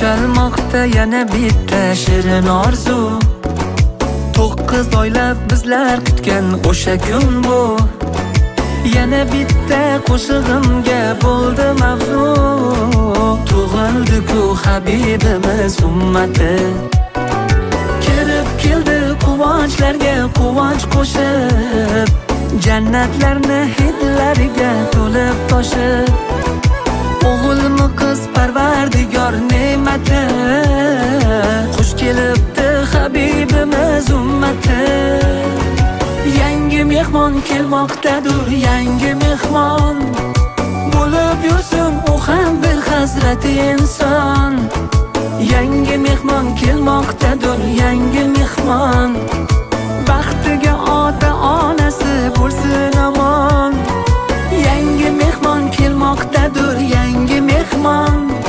Ushalmoqda yana bitta shirin orzu. 9 oylab bizlar kutgan o'sha kun bu. Yana bitta qo'shig'imga bo'ldi mavzu. Tug'ildi-ku Habibimiz ummati. Kirib keldi quvonchlarga quvonch qo'shib, jannatlarni hidlariga to'lib toshib. O'g'ilmi qiz Parvardigor ne'mati, xush kelibdi Habibimiz ummati. Yangi mehmon kelmoqdadir, yangi mehmon. Bo'lib yursin u ham bir hazrati inson. Yangi mehmon kelmoqdadir, yangi mehmon. Baxtiga ota-onasi bo'lsin omon. Yangi mehmon kelmoqdadir, yangi mehmon.